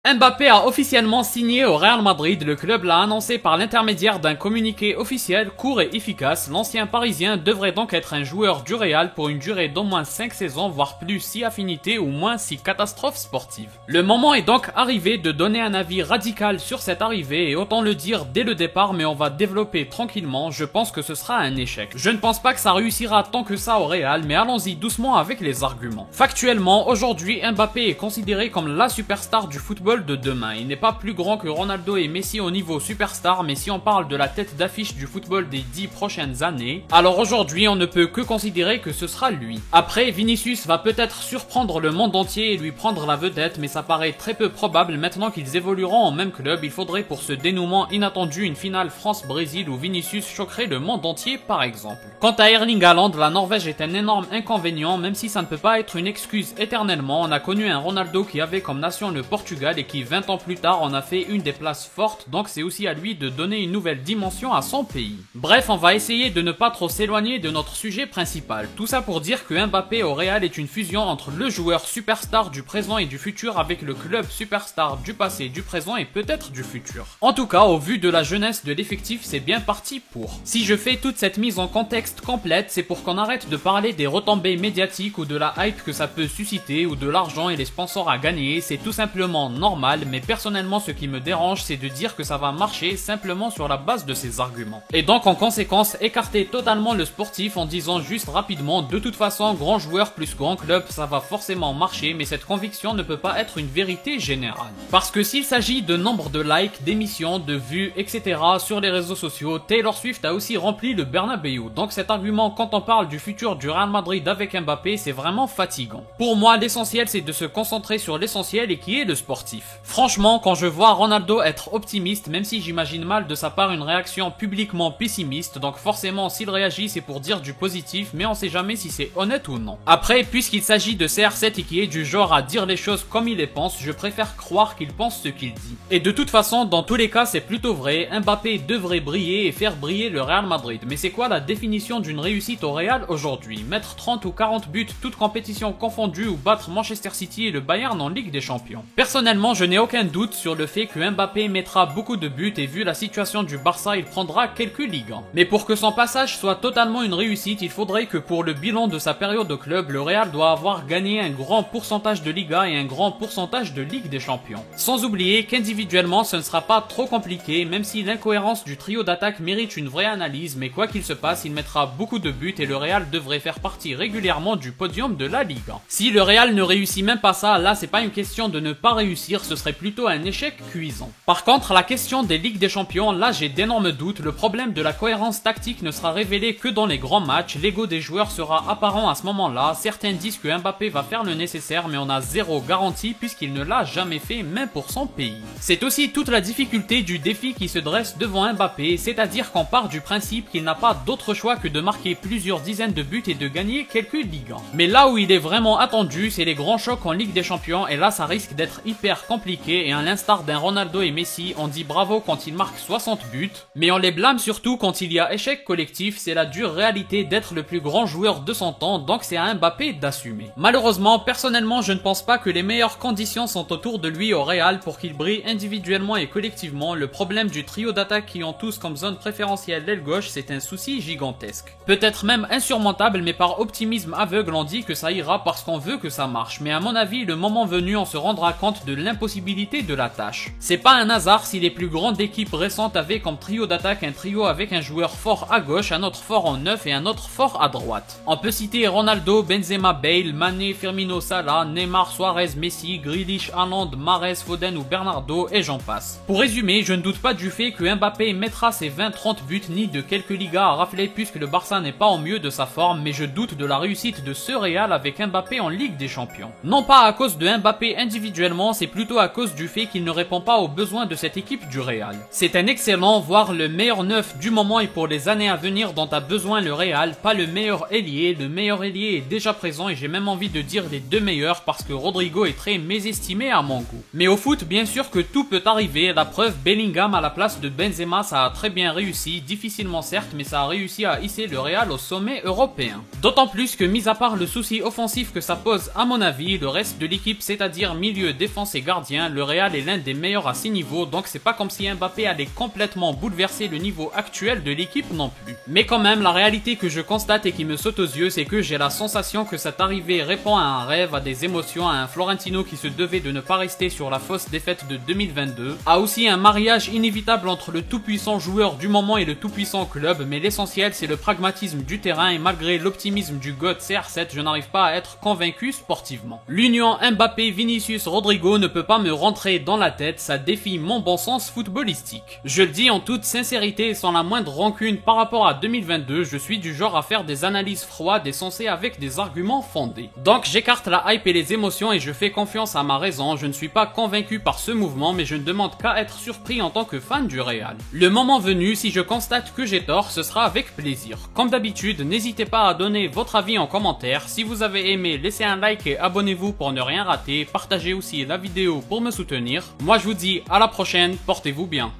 Mbappé a officiellement signé au Real Madrid, le club l'a annoncé par l'intermédiaire d'un communiqué officiel court et efficace. L'ancien parisien devrait donc être un joueur du Real pour une durée d'au moins 5 saisons, voire plus si affinité ou moins si catastrophe sportive. Le moment est donc arrivé de donner un avis radical sur cette arrivée et autant le dire dès le départ, mais on va développer tranquillement, je pense que ce sera un échec. Je ne pense pas que ça réussira tant que ça au Real, mais allons-y doucement avec les arguments. Factuellement, aujourd'hui Mbappé est considéré comme la superstar du football de demain. Il n'est pas plus grand que Ronaldo et Messi au niveau superstar, mais si on parle de la tête d'affiche du football des 10 prochaines années, alors aujourd'hui on ne peut que considérer que ce sera lui. Après, Vinicius va peut-être surprendre le monde entier et lui prendre la vedette, mais ça paraît très peu probable maintenant qu'ils évolueront en même club. Il faudrait pour ce dénouement inattendu une finale France-Brésil où Vinicius choquerait le monde entier par exemple. Quant à Erling Haaland, la Norvège est un énorme inconvénient, même si ça ne peut pas être une excuse éternellement. On a connu un Ronaldo qui avait comme nation le Portugal et qui 20 ans plus tard en a fait une des places fortes, donc c'est aussi à lui de donner une nouvelle dimension à son pays. Bref, on va essayer de ne pas trop s'éloigner de notre sujet principal. Tout ça pour dire que Mbappé au Real est une fusion entre le joueur superstar du présent et du futur avec le club superstar du passé, du présent et peut-être du futur. En tout cas, au vu de la jeunesse de l'effectif, c'est bien parti pour. Si je fais toute cette mise en contexte complète, c'est pour qu'on arrête de parler des retombées médiatiques ou de la hype que ça peut susciter ou de l'argent et les sponsors à gagner. C'est tout simplement normal, mais personnellement ce qui me dérange c'est de dire que ça va marcher simplement sur la base de ces arguments. Et donc en conséquence écarter totalement le sportif en disant juste rapidement de toute façon grand joueur plus grand club ça va forcément marcher, mais cette conviction ne peut pas être une vérité générale. Parce que s'il s'agit de nombre de likes, d'émissions, de vues, etc. sur les réseaux sociaux, Taylor Swift a aussi rempli le Bernabéu. Donc cet argument quand on parle du futur du Real Madrid avec Mbappé c'est vraiment fatigant. Pour moi l'essentiel c'est de se concentrer sur l'essentiel et qui est le sportif. Franchement, quand je vois Ronaldo être optimiste, même si j'imagine mal de sa part une réaction publiquement pessimiste, donc forcément s'il réagit c'est pour dire du positif, mais on sait jamais si c'est honnête ou non. Après, puisqu'il s'agit de CR7 et qui est du genre à dire les choses comme il les pense, je préfère croire qu'il pense ce qu'il dit. Et de toute façon, dans tous les cas c'est plutôt vrai, Mbappé devrait briller et faire briller le Real Madrid. Mais c'est quoi la définition d'une réussite au Real aujourd'hui? Mettre 30 ou 40 buts, toutes compétitions confondues, ou battre Manchester City et le Bayern en Ligue des Champions? Personnellement, je n'ai aucun doute sur le fait que Mbappé mettra beaucoup de buts et vu la situation du Barça, il prendra quelques Ligue 1. Mais pour que son passage soit totalement une réussite, il faudrait que pour le bilan de sa période au club, le Real doit avoir gagné un grand pourcentage de Liga et un grand pourcentage de Ligue des Champions. Sans oublier qu'individuellement ce ne sera pas trop compliqué, même si l'incohérence du trio d'attaque mérite une vraie analyse, mais quoi qu'il se passe, il mettra beaucoup de buts et le Real devrait faire partie régulièrement du podium de la Ligue 1. Si le Real ne réussit même pas ça, là c'est pas une question de ne pas réussir, ce serait plutôt un échec cuisant. Par contre, la question des Ligues des Champions, là j'ai d'énormes doutes. Le problème de la cohérence tactique ne sera révélé que dans les grands matchs. L'ego des joueurs sera apparent à ce moment-là. Certains disent que Mbappé va faire le nécessaire, mais on a zéro garantie puisqu'il ne l'a jamais fait, même pour son pays. C'est aussi toute la difficulté du défi qui se dresse devant Mbappé, c'est-à-dire qu'on part du principe qu'il n'a pas d'autre choix que de marquer plusieurs dizaines de buts et de gagner quelques Ligue 1. Mais là où il est vraiment attendu, c'est les grands chocs en Ligue des Champions, et là ça risque d'être hyper compliqué, et à l'instar d'un Ronaldo et Messi, on dit bravo quand ils marquent 60 buts, mais on les blâme surtout quand il y a échec collectif. C'est la dure réalité d'être le plus grand joueur de son temps, donc c'est à Mbappé d'assumer. Malheureusement, personnellement, je ne pense pas que les meilleures conditions sont autour de lui au Real pour qu'il brille individuellement et collectivement. Le problème du trio d'attaque qui ont tous comme zone préférentielle l'aile gauche, c'est un souci gigantesque. Peut-être même insurmontable, mais par optimisme aveugle on dit que ça ira parce qu'on veut que ça marche, mais à mon avis, le moment venu, on se rendra compte de l'impossibilité de la tâche. C'est pas un hasard si les plus grandes équipes récentes avaient comme trio d'attaque un trio avec un joueur fort à gauche, un autre fort en neuf et un autre fort à droite. On peut citer Ronaldo, Benzema, Bale, Mané, Firmino, Salah, Neymar, Suarez, Messi, Grealish, Haaland, Mahrez, Foden ou Bernardo et j'en passe. Pour résumer, je ne doute pas du fait que Mbappé mettra ses 20-30 buts ni de quelques Ligas à rafler puisque le Barça n'est pas au mieux de sa forme, mais je doute de la réussite de ce Real avec Mbappé en Ligue des Champions. Non pas à cause de Mbappé individuellement, c'est plutôt à cause du fait qu'il ne répond pas aux besoins de cette équipe du Real. C'est un excellent, voire le meilleur neuf du moment et pour les années à venir dont a besoin le Real, pas le meilleur ailier. Le meilleur ailier est déjà présent et j'ai même envie de dire les deux meilleurs parce que Rodrigo est très mésestimé à mon goût. Mais au foot, bien sûr que tout peut arriver, la preuve Bellingham à la place de Benzema ça a très bien réussi, difficilement certes, mais ça a réussi à hisser le Real au sommet européen. D'autant plus que mis à part le souci offensif que ça pose à mon avis, le reste de l'équipe, c'est-à-dire milieu, défense et gardien, gardien, le Real est l'un des meilleurs à ces niveaux, donc c'est pas comme si Mbappé allait complètement bouleverser le niveau actuel de l'équipe non plus. Mais quand même, la réalité que je constate et qui me saute aux yeux, c'est que j'ai la sensation que cette arrivée répond à un rêve, à des émotions, à un Florentino qui se devait de ne pas rester sur la fausse défaite de 2022, à aussi un mariage inévitable entre le tout-puissant joueur du moment et le tout-puissant club, mais l'essentiel c'est le pragmatisme du terrain et malgré l'optimisme du GOAT CR7, je n'arrive pas à être convaincu sportivement. L'union Mbappé-Vinicius-Rodrigo ne peut pas me rentrer dans la tête, ça défie mon bon sens footballistique. Je le dis en toute sincérité et sans la moindre rancune par rapport à 2022, je suis du genre à faire des analyses froides et sensées avec des arguments fondés. Donc j'écarte la hype et les émotions et je fais confiance à ma raison, je ne suis pas convaincu par ce mouvement mais je ne demande qu'à être surpris en tant que fan du Real. Le moment venu, si je constate que j'ai tort, ce sera avec plaisir. Comme d'habitude, n'hésitez pas à donner votre avis en commentaire. Si vous avez aimé, laissez un like et abonnez-vous pour ne rien rater. Partagez aussi la vidéo pour me soutenir. Moi je vous dis à la prochaine, portez-vous bien.